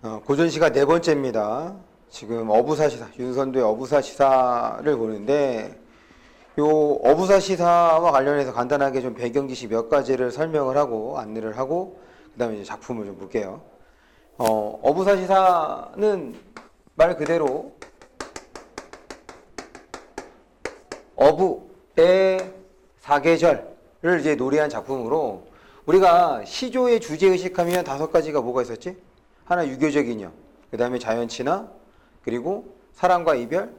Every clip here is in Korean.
고전시가 네 번째입니다. 지금 어부사시사, 윤선도의 어부사시사를 보는데, 요 어부사시사와 관련해서 간단하게 좀 배경 지식 몇 가지를 설명을 하고 안내를 하고, 그 다음에 이제 작품을 좀 볼게요. 어부사시사는 말 그대로 어부의 사계절을 이제 노래한 작품으로, 우리가 시조의 주제의식하면 다섯 가지가 뭐가 있었지? 하나 유교적 이념, 그 다음에 자연친화, 그리고 사랑과 이별,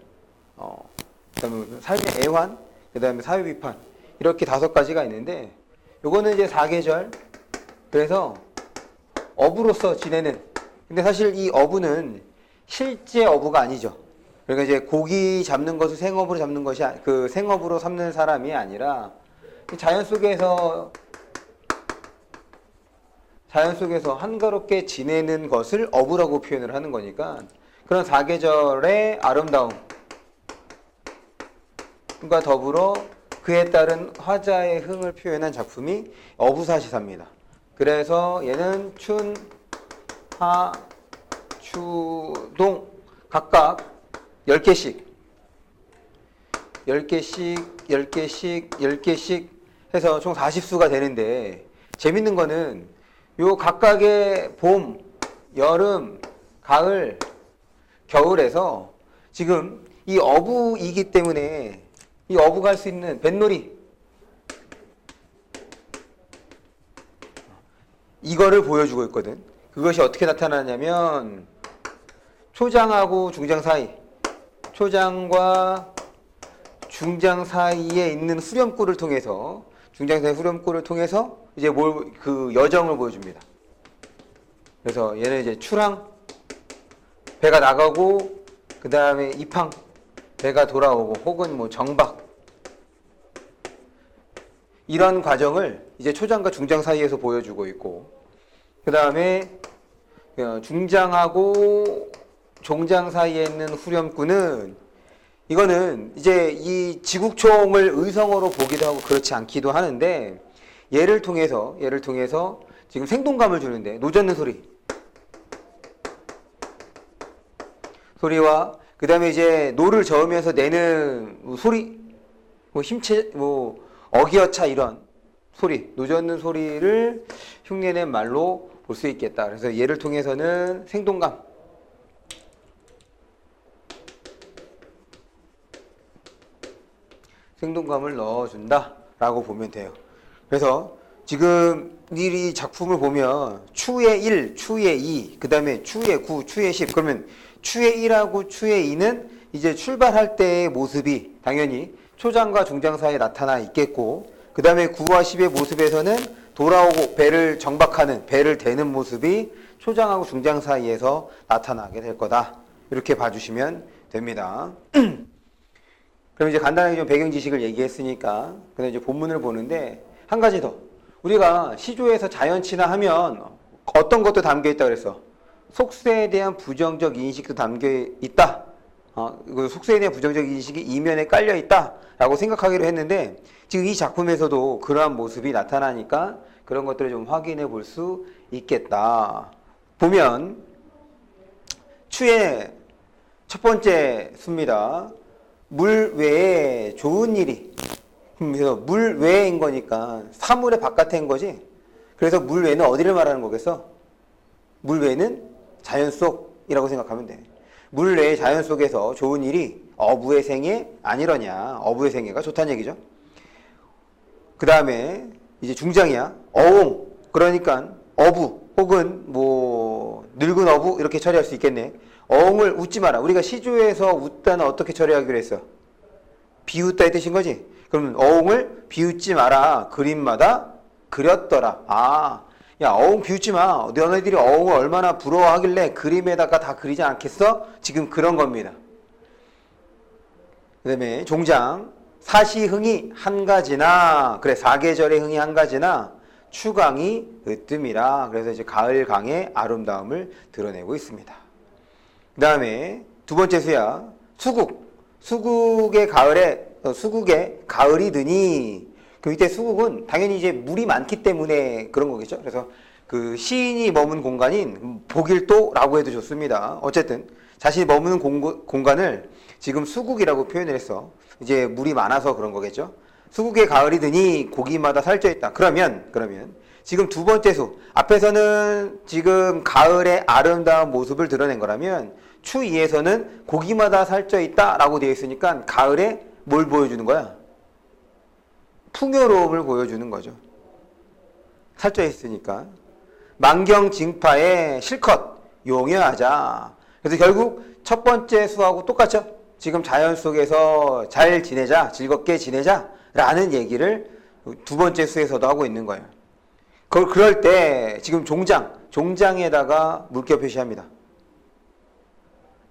그 다음에 삶의 애환, 그 다음에 사회비판, 이렇게 다섯 가지가 있는데, 요거는 이제 사계절, 그래서 어부로서 지내는, 근데 사실 이 어부는 실제 어부가 아니죠. 그러니까 이제 고기 잡는 것을 생업으로 잡는 것이, 그 생업으로 삼는 사람이 아니라 자연 속에서 한가롭게 지내는 것을 어부라고 표현을 하는 거니까, 그런 사계절의 아름다움과 더불어 그에 따른 화자의 흥을 표현한 작품이 어부사시사입니다. 그래서 얘는 춘, 하, 추, 동 각각 10개씩 해서 총 40수가 되는데, 재밌는 거는 요 각각의 봄, 여름, 가을, 겨울에서 지금 이 어부이기 때문에 이 어부가 할 수 있는 뱃놀이, 이거를 보여주고 있거든. 그것이 어떻게 나타나냐면 초장하고 중장 사이, 초장과 중장 사이에 있는 후렴구를 통해서, 중장 사이 후렴구를 통해서 이제 그 여정을 보여줍니다. 그래서 얘는 이제 출항, 배가 나가고, 그 다음에 입항, 배가 돌아오고, 혹은 뭐 정박, 이런 과정을 이제 초장과 중장 사이에서 보여주고 있고, 그 다음에 중장하고 종장 사이에 있는 후렴구는, 이거는 이제 이 지국총을 의성어로 보기도 하고 그렇지 않기도 하는데, 얘를 통해서 지금 생동감을 주는데, 노젓는 소리와 그 다음에 이제 노를 저으면서 내는 소리, 어기어차 이런 소리, 노젓는 소리를 흉내낸 말로 볼 수 있겠다. 그래서 얘를 통해서는 생동감을 넣어준다라고 보면 돼요. 그래서 지금 이 작품을 보면 추의 1, 추의 2, 그 다음에 추의 9, 추의 10, 그러면 추의 1하고 추의 2는 이제 출발할 때의 모습이 당연히 초장과 중장 사이에 나타나 있겠고, 그 다음에 9와 10의 모습에서는 돌아오고 배를 정박하는, 배를 대는 모습이 초장하고 중장 사이에서 나타나게 될 거다. 이렇게 봐주시면 됩니다. 그럼 이제 간단하게 좀 배경 지식을 얘기했으니까, 근데 이제 본문을 보는데, 한 가지 더. 우리가 시조에서 자연친화 하면 어떤 것도 담겨 있다 그랬어? 속세에 대한 부정적 인식도 담겨 있다. 그 속세에 대한 부정적 인식이 이면에 깔려 있다라고 생각하기로 했는데, 지금 이 작품에서도 그러한 모습이 나타나니까 그런 것들을 좀 확인해 볼 수 있겠다. 보면 추의 첫 번째 수입니다. 물 외에 좋은 일이. 그래서 물 외인 거니까 사물의 바깥인 거지. 그래서 물 외는 어디를 말하는 거겠어? 물 외는 자연 속이라고 생각하면 돼. 물 외의 자연 속에서 좋은 일이 어부의 생애 아니러냐. 어부의 생애가 좋다는 얘기죠. 그 다음에 이제 중장이야. 어옹. 그러니까 어부 혹은 뭐 늙은 어부 이렇게 처리할 수 있겠네. 어옹을 웃지 마라. 우리가 시조에서 웃다는 어떻게 처리하기로 했어? 비웃다 이 뜻인 거지. 그러면 어옹을 비웃지 마라. 그림마다 그렸더라. 야, 어옹 비웃지 마. 너네들이 어옹을 얼마나 부러워하길래 그림에다가 다 그리지 않겠어? 지금 그런 겁니다. 그 다음에 종장. 사시흥이 한 가지나, 그래, 사계절의 흥이 한 가지나, 추강이 으뜸이라. 그래서 이제 가을 강의 아름다움을 드러내고 있습니다. 그 다음에 두 번째 수야. 수국의 가을이 드니. 그 밑에 수국은 당연히 이제 물이 많기 때문에 그런 거겠죠. 그래서 그 시인이 머문 공간인 복일도라고 해도 좋습니다. 어쨌든 자신이 머무는 공간을 지금 수국이라고 표현을 했어. 이제 물이 많아서 그런 거겠죠. 수국의 가을이 드니 고기마다 살쪄 있다. 그러면 지금 두 번째 수 앞에서는 지금 가을의 아름다운 모습을 드러낸 거라면 추 2에서는 고기마다 살쪄 있다라고 되어 있으니까 가을에 뭘 보여주는 거야? 풍요로움을 보여주는 거죠. 살쪄 있으니까 만경징파에 실컷 용여하자. 그래서 결국 첫 번째 수하고 똑같죠. 지금 자연 속에서 잘 지내자, 즐겁게 지내자라는 얘기를 두 번째 수에서도 하고 있는 거예요. 그럴 때 지금 종장에다가 물결 표시합니다.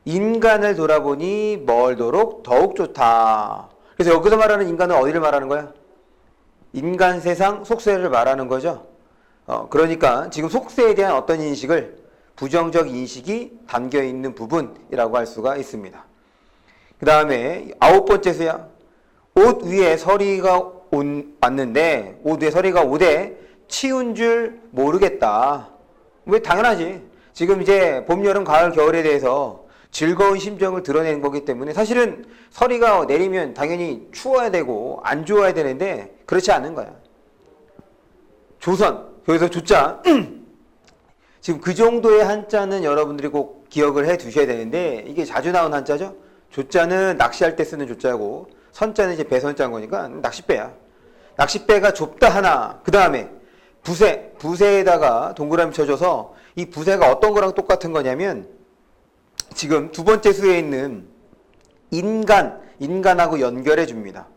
인간을 돌아보니 멀도록 더욱 좋다. 그래서 여기서 말하는 인간은 어디를 말하는 거야? 인간 세상 속세를 말하는 거죠. 그러니까 지금 속세에 대한 어떤 인식을 부정적 인식이 담겨 있는 부분이라고 할 수가 있습니다. 그 다음에 아홉 번째 수야. 옷 위에 서리가 왔는데 옷 위에 서리가 오되 치운 줄 모르겠다. 왜? 당연하지. 지금 이제 봄, 여름, 가을, 겨울에 대해서 즐거운 심정을 드러내는 거기 때문에 사실은 서리가 내리면 당연히 추워야 되고 안 좋아야 되는데 그렇지 않은 거야. 조선, 여기서 조자. 지금 그 정도의 한자는 여러분들이 꼭 기억을 해 두셔야 되는데 이게 자주 나온 한자죠. 조자는 낚시할 때 쓰는 조자고 선자는 이제 배선자인 거니까 낚싯배야. 낚싯배가 좁다 하나. 그 다음에 부세에다가 동그라미 쳐줘서 이 부세가 어떤 거랑 똑같은 거냐면 지금 두 번째 수에 있는 인간하고 연결해 줍니다.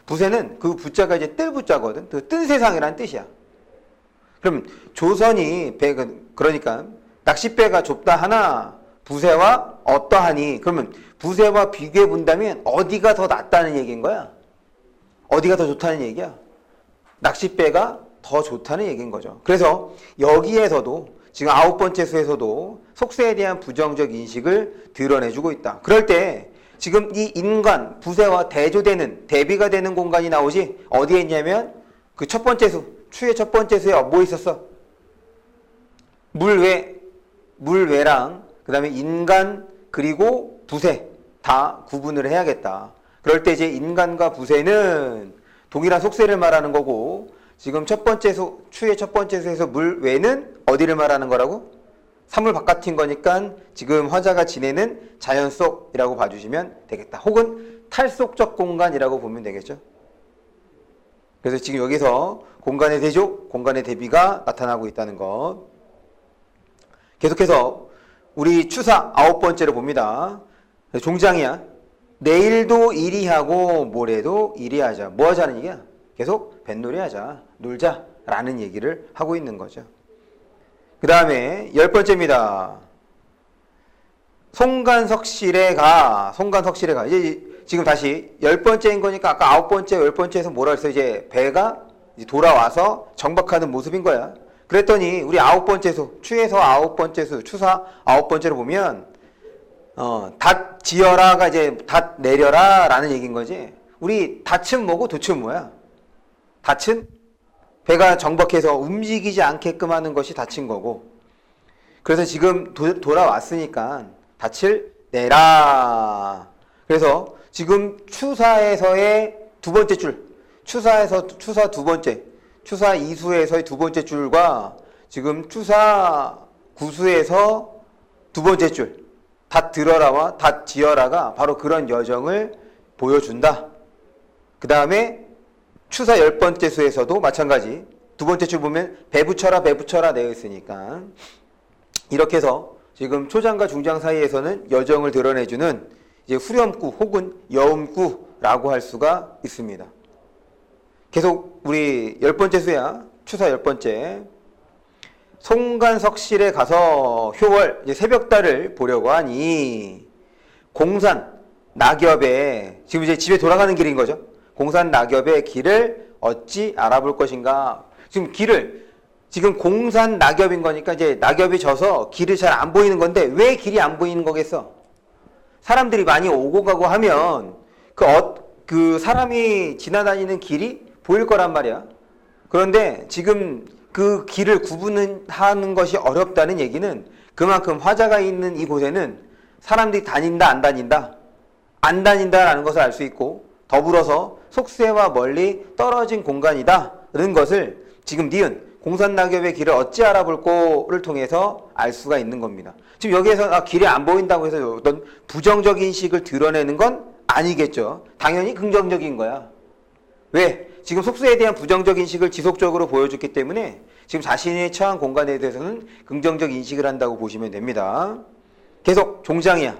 부세는 그 부자가 이제 뜰 부자거든. 그 뜬 세상이라는 뜻이야. 그럼 조선이 그러니까 낚싯배가 좁다 하나 부세와 어떠하니? 그러면 부세와 비교해 본다면 어디가 더 낫다는 얘기인 거야? 어디가 더 좋다는 얘기야? 낚싯배가 더 좋다는 얘기인 거죠. 그래서 여기에서도 지금 아홉 번째 수에서도 속세에 대한 부정적 인식을 드러내주고 있다. 그럴 때 지금 이 인간, 부세와 대조되는, 대비가 되는 공간이 나오지 어디에 있냐면 그 첫 번째 수, 추의 첫 번째 수에 뭐 있었어? 물외랑 그 다음에 인간 그리고 부세 다 구분을 해야겠다. 그럴 때 이제 인간과 부세는 동일한 속세를 말하는 거고 지금 첫 번째 수, 추의 첫 번째 수에서 물외는 어디를 말하는 거라고? 사물 바깥인 거니까 지금 화자가 지내는 자연 속이라고 봐주시면 되겠다. 혹은 탈속적 공간이라고 보면 되겠죠. 그래서 지금 여기서 공간의 대조, 공간의 대비가 나타나고 있다는 것. 계속해서 우리 추사 아홉 번째로 봅니다. 종장이야. 내일도 이리 하고 모레도 이리 하자. 뭐 하자는 얘기야? 계속 뱃놀이 하자. 놀자. 라는 얘기를 하고 있는 거죠. 그 다음에 열 번째입니다. 송간석실에 가. 이제 지금 다시 열 번째인 거니까 아까 아홉 번째, 열 번째에서 뭐라 했어요? 이제 배가 이제 돌아와서 정박하는 모습인 거야. 그랬더니 우리 아홉 번째 수, 추에서 아홉 번째 수, 추사 아홉 번째로 보면 닷 지어라가 이제 닷 내려라 라는 얘기인 거지. 우리 닷은 뭐고 도치는 뭐야? 닷은 배가 정박해서 움직이지 않게끔 하는 것이 닫힌 거고 그래서 지금 돌아왔으니까 닻을 내라. 그래서 지금 추사에서의 두 번째 줄 추사 두 번째 추사 2수에서의 두 번째 줄과 지금 추사 9수에서 두 번째 줄 닷 들어라와 닷 지어라가 바로 그런 여정을 보여준다. 그 다음에 추사 열 번째 수에서도 마찬가지 두 번째 줄 보면 배 붙여라 되어 있으니까 이렇게 해서 지금 초장과 중장 사이에서는 여정을 드러내주는 이제 후렴구 혹은 여음구라고 할 수가 있습니다. 계속 우리 열 번째 수야. 추사 열 번째. 송간석실에 가서 효월 이제 새벽달을 보려고 하니 공산 낙엽에 지금 이제 집에 돌아가는 길인 거죠. 공산 낙엽의 길을 어찌 알아볼 것인가. 지금 공산 낙엽인 거니까 이제 낙엽이 져서 길이 잘 안 보이는 건데 왜 길이 안 보이는 거겠어? 사람들이 많이 오고 가고 하면 그 사람이 지나다니는 길이 보일 거란 말이야. 그런데 지금 그 길을 구분하는 것이 어렵다는 얘기는 그만큼 화자가 있는 이곳에는 사람들이 다닌다, 안 다닌다? 안 다닌다라는 것을 알 수 있고, 더불어서 속세와 멀리 떨어진 공간이다라는 것을 지금 니은 공산낙엽의 길을 어찌 알아볼꼬를 통해서 알 수가 있는 겁니다. 지금 여기에서 길이 안 보인다고 해서 어떤 부정적 인식을 드러내는 건 아니겠죠. 당연히 긍정적인 거야. 왜? 지금 속세에 대한 부정적 인식을 지속적으로 보여줬기 때문에 지금 자신의 처한 공간에 대해서는 긍정적 인식을 한다고 보시면 됩니다. 계속 종장이야.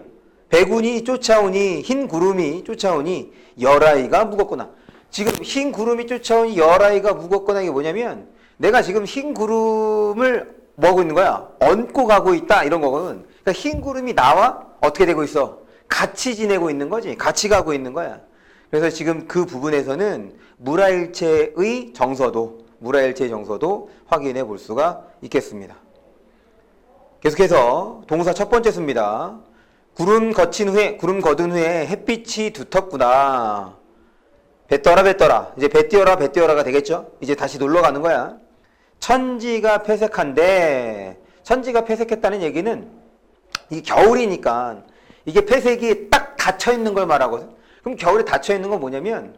백운이 쫓아오니, 흰 구름이 쫓아오니 열아이가 무겁구나. 지금 흰 구름이 쫓아오니 열아이가 무겁구나. 이게 뭐냐면 내가 지금 흰 구름을 뭐 하고 있는 거야? 얹고 가고 있다, 이런 거거든. 그러니까 흰 구름이 나와 어떻게 되고 있어? 같이 지내고 있는 거지. 같이 가고 있는 거야. 그래서 지금 그 부분에서는 물화일체의 정서도 확인해 볼 수가 있겠습니다. 계속해서 동사 첫 번째 수입니다. 구름 거둔 후에 햇빛이 두텁구나. 뱃더라. 이제 뱃띄어라가 되겠죠? 이제 다시 놀러 가는 거야. 천지가 폐색한데, 천지가 폐색했다는 얘기는 이게 겨울이니까 이게 폐색이 딱 닫혀 있는 걸 말하거든. 그럼 겨울에 닫혀 있는 건 뭐냐면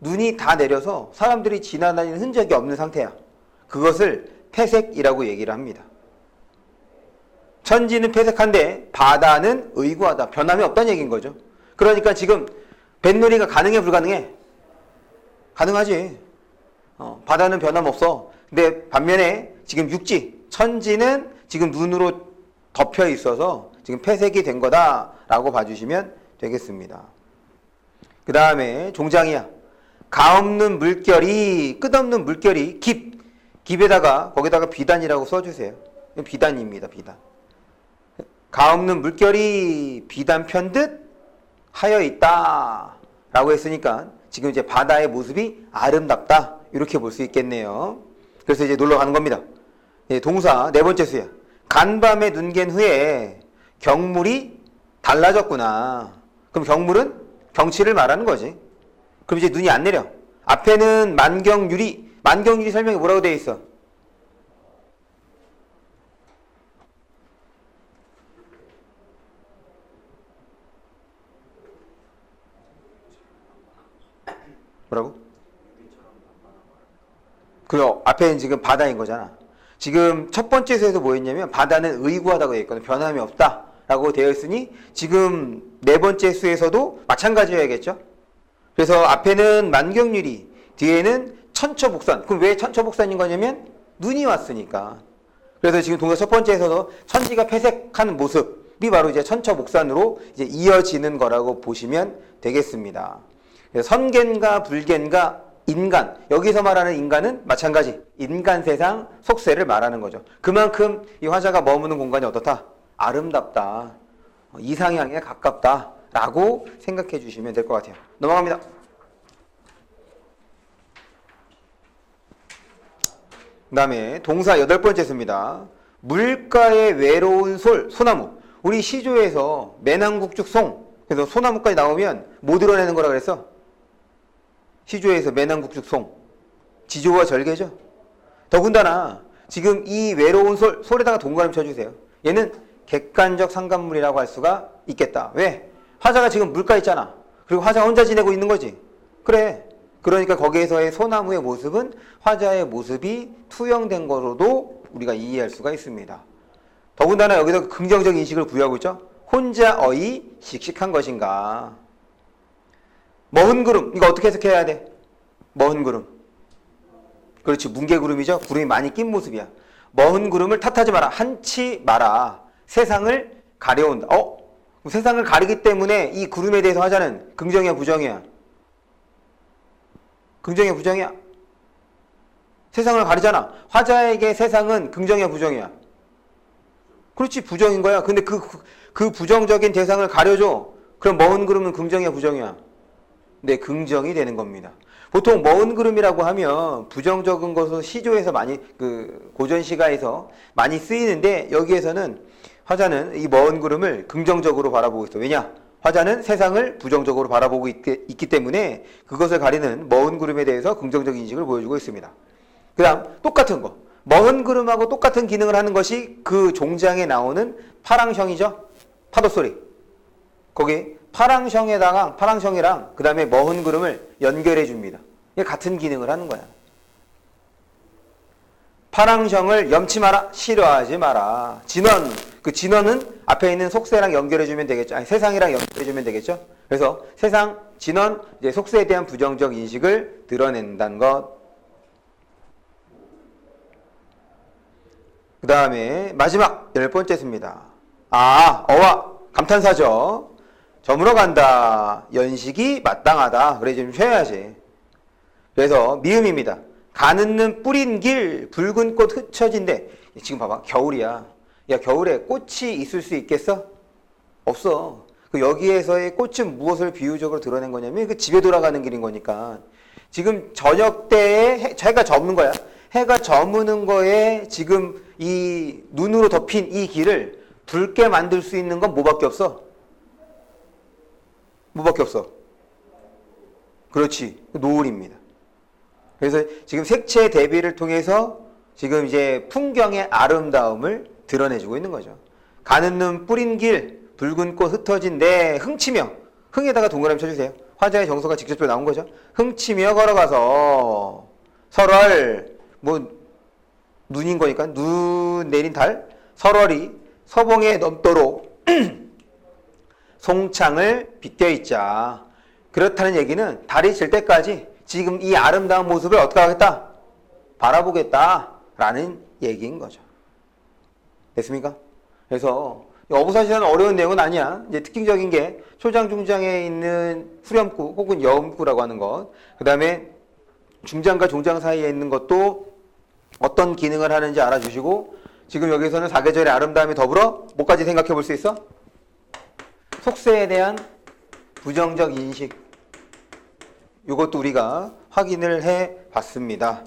눈이 다 내려서 사람들이 지나다니는 흔적이 없는 상태야. 그것을 폐색이라고 얘기를 합니다. 천지는 폐색한데 바다는 의구하다. 변함이 없다는 얘기인 거죠. 그러니까 지금 뱃놀이가 가능해, 불가능해? 가능하지. 바다는 변함없어. 근데 반면에 지금 육지, 천지는 지금 눈으로 덮여 있어서 지금 폐색이 된 거다라고 봐주시면 되겠습니다. 그 다음에 종장이야. 가없는 물결이, 끝없는 물결이 깊에다가 거기다가 비단이라고 써주세요. 비단입니다. 비단. 가없는 물결이 비단 편듯 하여 있다 라고 했으니까 지금 이제 바다의 모습이 아름답다, 이렇게 볼 수 있겠네요. 그래서 이제 놀러 가는 겁니다. 동사 네 번째 수야. 간밤에 눈 갠 후에 경물이 달라졌구나. 그럼 경물은 경치를 말하는 거지. 그럼 이제 눈이 안 내려. 앞에는 만경유리 설명이 뭐라고 되어 있어? 뭐라고? 그 앞에는 지금 바다인 거잖아. 지금 첫 번째 수에서 뭐였냐면 바다는 의구하다고 되어 있거든. 변함이 없다 라고 되어 있으니 지금 네 번째 수에서도 마찬가지여야겠죠. 그래서 앞에는 만경유리, 뒤에는 천처복산. 그럼 왜 천처복산인 거냐면 눈이 왔으니까. 그래서 지금 동사 첫 번째에서도 천지가 폐색한 모습이 바로 이제 천처복산으로 이제 이어지는 거라고 보시면 되겠습니다. 선견과 불견과 인간, 여기서 말하는 인간은 마찬가지 인간 세상 속세를 말하는 거죠. 그만큼 이 화자가 머무는 공간이 어떻다? 아름답다, 이상향에 가깝다 라고 생각해 주시면 될 것 같아요. 넘어갑니다. 그 다음에 동사 여덟 번째 수입니다. 물가에 외로운 소나무. 우리 시조에서 매낭국죽송, 그래서 소나무까지 나오면 뭐 드러내는 거라 그랬어? 시조에서 매낭국죽송, 지조와 절개죠. 더군다나 지금 이 외로운 솔에다가 동그라미 쳐주세요. 얘는 객관적 상관물이라고 할 수가 있겠다. 왜? 화자가 지금 물가에 있잖아. 그리고 화자가 혼자 지내고 있는 거지. 그래. 그러니까 거기에서의 소나무의 모습은 화자의 모습이 투영된 거로도 우리가 이해할 수가 있습니다. 더군다나 여기서 긍정적 인식을 부여하고 있죠. 혼자 어이 씩씩한 것인가. 머흔 구름, 이거 어떻게 해석해야 돼? 머흔 구름. 그렇지, 뭉게구름이죠. 구름이 많이 낀 모습이야. 머흔 구름을 탓하지 마라. 한치 마라. 세상을 가려온다. 세상을 가리기 때문에 이 구름에 대해서 화자는 긍정이야, 부정이야? 긍정이야, 부정이야? 세상을 가리잖아. 화자에게 세상은 긍정이야, 부정이야? 그렇지, 부정인 거야. 근데 그 부정적인 대상을 가려줘. 그럼 머흔 구름은 긍정이야, 부정이야? 네, 긍정이 되는 겁니다. 보통 머흔 구름이라고 하면 부정적인 것으로 시조에서 많이, 고전 시가에서 많이 쓰이는데, 여기에서는 화자는 이 머흔 구름을 긍정적으로 바라보고 있어. 왜냐? 화자는 세상을 부정적으로 바라보고 있기 때문에 그것을 가리는 머흔 구름에 대해서 긍정적 인식을 보여주고 있습니다. 그 다음 똑같은 거. 먼 그름하고 똑같은 기능을 하는 것이 그 종장에 나오는 파랑형이죠. 파도소리. 거기 파랑형이랑 그 다음에 먼 그름을 연결해 줍니다. 이게 같은 기능을 하는 거야. 파랑형을 염치 마라, 싫어하지 마라. 진원, 그 진원은 앞에 있는 속세랑 연결해 주면 되겠죠. 아니, 세상이랑 연결해 주면 되겠죠. 그래서 세상, 진원, 이제 속세에 대한 부정적 인식을 드러낸다는 것. 그 다음에 마지막 10번째 습니다. 어와 감탄사죠. 저물어 간다. 연식이 마땅하다. 그래 좀 쉬어야지. 그래서 미음입니다. 가는는 뿌린 길 붉은 꽃 흩어진대. 지금 봐봐. 겨울이야. 야, 겨울에 꽃이 있을 수 있겠어? 없어. 그 여기에서의 꽃은 무엇을 비유적으로 드러낸 거냐면 그 집에 돌아가는 길인 거니까. 지금 저녁 때에 해가 저무는 거야. 해가 저무는 거에 지금 이 눈으로 덮인 이 길을 붉게 만들 수 있는 건 뭐밖에 없어? 뭐밖에 없어? 그렇지. 노을입니다. 그래서 지금 색채 대비를 통해서 지금 이제 풍경의 아름다움을 드러내주고 있는 거죠. 가는 눈 뿌린 길 붉은 꽃 흩어진 내 흥치며, 흥에다가 동그라미 쳐주세요. 화자의 정서가 직접적으로 나온 거죠. 흥치며 걸어가서 설월, 뭐 눈인 거니까 눈 내린 달, 설월이 서봉에 넘도록 송창을 빗겨 있자. 그렇다는 얘기는 달이 질 때까지 지금 이 아름다운 모습을 어떻게 하겠다? 바라보겠다라는 얘기인 거죠. 됐습니까? 그래서 어부사시라는 어려운 내용은 아니야. 이제 특징적인 게 초장, 중장에 있는 후렴구 혹은 여음구라고 하는 것. 그 다음에 중장과 종장 사이에 있는 것도 어떤 기능을 하는지 알아주시고 지금 여기서는 사계절의 아름다움이 더불어 뭐까지 생각해 볼 수 있어? 속세에 대한 부정적 인식. 이것도 우리가 확인을 해 봤습니다.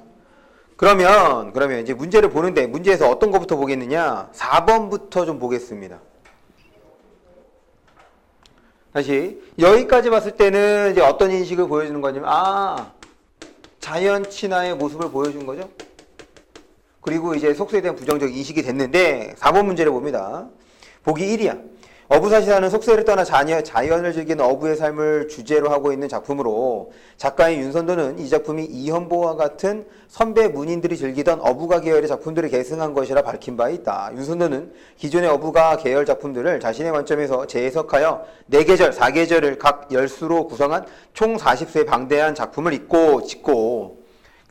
그러면 이제 문제를 보는데 문제에서 어떤 것부터 보겠느냐? 4번부터 좀 보겠습니다. 다시 여기까지 봤을 때는 이제 어떤 인식을 보여주는 거냐면 자연 친화의 모습을 보여준 거죠. 그리고 이제 속세에 대한 부정적 인식이 됐는데 4번 문제를 봅니다. 보기 1이야. 어부사시라는 속세를 떠나 자연을 즐기는 어부의 삶을 주제로 하고 있는 작품으로 작가인 윤선도는 이 작품이 이현보와 같은 선배 문인들이 즐기던 어부가 계열의 작품들을 계승한 것이라 밝힌 바 있다. 윤선도는 기존의 어부가 계열 작품들을 자신의 관점에서 재해석하여 4계절, 4계절을 각 열수로 구성한 총 40쇄의 방대한 작품을 짓고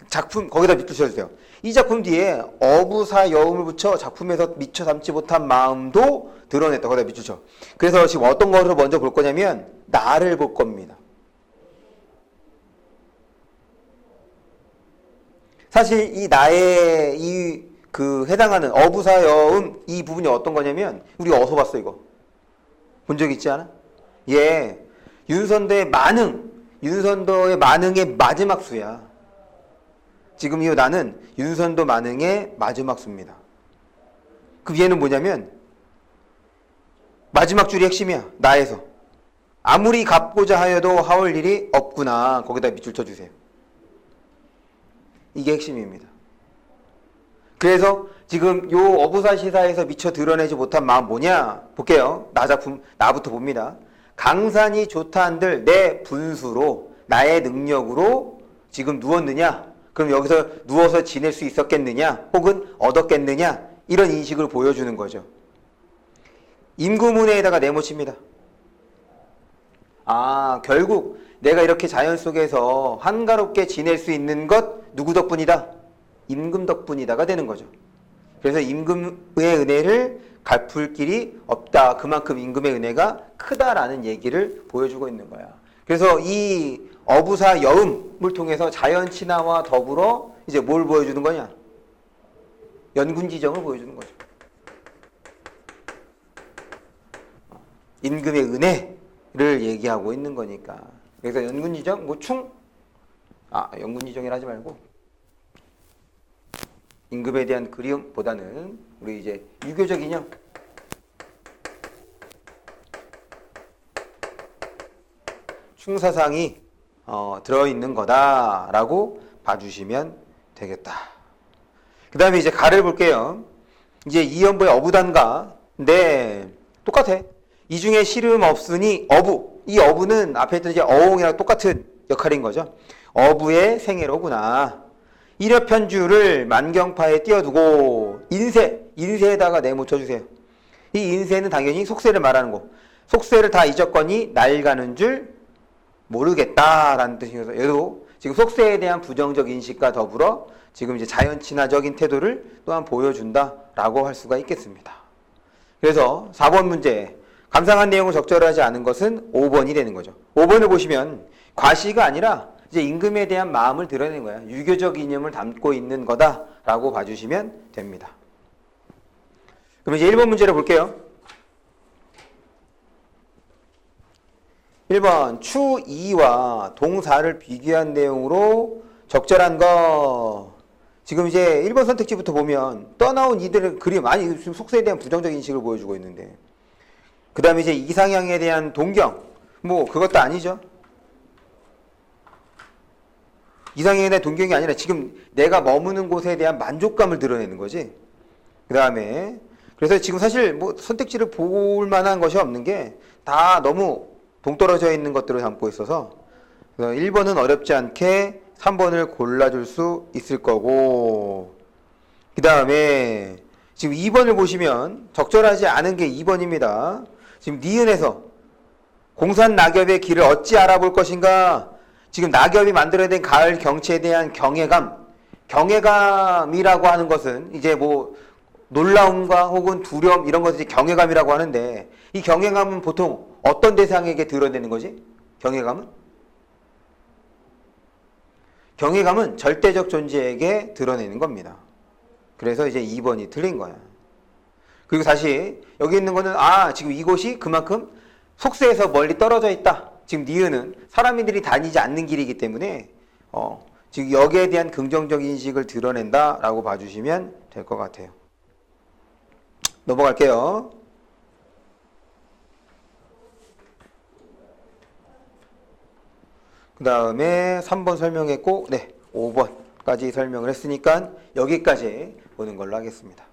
작품 거기다 밑줄 쳐주세요. 이 작품 뒤에 어부사 여음을 붙여 작품에서 미처 담지 못한 마음도 드러냈다. 거기다 밑줄 쳐. 그래서 지금 어떤 거를 먼저 볼 거냐면 나를 볼 겁니다. 사실 이 나의 해당하는 어부사 여음 이 부분이 어떤 거냐면 우리 어디서 봤어 이거? 본 적 있지 않아? 윤선도의 만흥의 마지막 수야. 지금 이 나는 윤선도 만흥의 마지막 수입니다. 그 얘는 뭐냐면 마지막 줄이 핵심이야. 나에서. 아무리 갚고자 하여도 하올 일이 없구나. 거기다 밑줄 쳐주세요. 이게 핵심입니다. 그래서 지금 요 어부사시사에서 미처 드러내지 못한 마음 뭐냐? 볼게요. 나부터 봅니다. 강산이 좋다 한들 내 분수로 나의 능력으로 지금 누웠느냐? 그럼 여기서 누워서 지낼 수 있었겠느냐? 혹은 얻었겠느냐? 이런 인식을 보여주는 거죠. 임금운에다가 네모칩니다. 결국 내가 이렇게 자연 속에서 한가롭게 지낼 수 있는 것 누구 덕분이다? 임금 덕분이다가 되는 거죠. 그래서 임금의 은혜를 갚을 길이 없다. 그만큼 임금의 은혜가 크다라는 얘기를 보여주고 있는 거야. 그래서 이 어부사 여음을 통해서 자연 친화와 더불어 이제 뭘 보여주는 거냐? 연군지정을 보여주는 거죠. 임금의 은혜를 얘기하고 있는 거니까. 그래서 연군지정, 연군지정이라 하지 말고 임금에 대한 그리움보다는 우리 이제 유교적 이념. 충사상이 들어있는 거다라고 봐주시면 되겠다. 그 다음에 이제 가를 볼게요. 이제 이연부의 어부단가. 네, 똑같아. 이 중에 씨름 없으니 어부. 이 어부는 앞에 있던 이제 어옹이랑 똑같은 역할인 거죠. 어부의 생애로구나. 일엽편주를 만경파에 띄워두고 인세에다가 네모 쳐주세요. 이 인세는 당연히 속세를 말하는 거. 속세를 다 잊었거니 날 가는 줄 모르겠다라는 뜻이어서 얘도 지금 속세에 대한 부정적 인식과 더불어 지금 이제 자연 친화적인 태도를 또한 보여준다라고 할 수가 있겠습니다. 그래서 4번 문제 감상한 내용을 적절하지 않은 것은 5번이 되는 거죠. 5번을 보시면 과시가 아니라 이제 임금에 대한 마음을 드러내는 거야. 유교적 이념을 담고 있는 거다라고 봐주시면 됩니다. 그럼 이제 1번 문제를 볼게요. 1번 추2와 동사를 비교한 내용으로 적절한 거. 지금 이제 1번 선택지부터 보면 떠나온 이들의 그림, 아니 지금 속세에 대한 부정적 인식을 보여주고 있는데, 그 다음에 이제 이상향에 대한 동경, 뭐 그것도 아니죠. 이상향에 대한 동경이 아니라 지금 내가 머무는 곳에 대한 만족감을 드러내는 거지. 그 다음에 그래서 지금 사실 뭐 선택지를 볼 만한 것이 없는 게 다 너무 동떨어져 있는 것들을 담고 있어서 1번은 어렵지 않게 3번을 골라줄 수 있을 거고, 그 다음에 지금 2번을 보시면 적절하지 않은 게 2번입니다. 지금 니은에서 공산 낙엽의 길을 어찌 알아볼 것인가. 지금 낙엽이 만들어낸 가을 경치에 대한 경외감이라고 하는 것은 이제 뭐 놀라움과 혹은 두려움 이런 것을 경외감이라고 하는데, 이 경외감은 보통 어떤 대상에게 드러내는 거지? 경외감은 절대적 존재에게 드러내는 겁니다. 그래서 이제 2번이 틀린 거야. 그리고 다시 여기 있는 거는 지금 이곳이 그만큼 속세에서 멀리 떨어져 있다. 지금 니은은 사람들이 다니지 않는 길이기 때문에 지금 여기에 대한 긍정적 인식을 드러낸다라고 봐주시면 될 것 같아요. 넘어갈게요. 그 다음에 3번 설명했고, 네, 5번까지 설명을 했으니까 여기까지 보는 걸로 하겠습니다.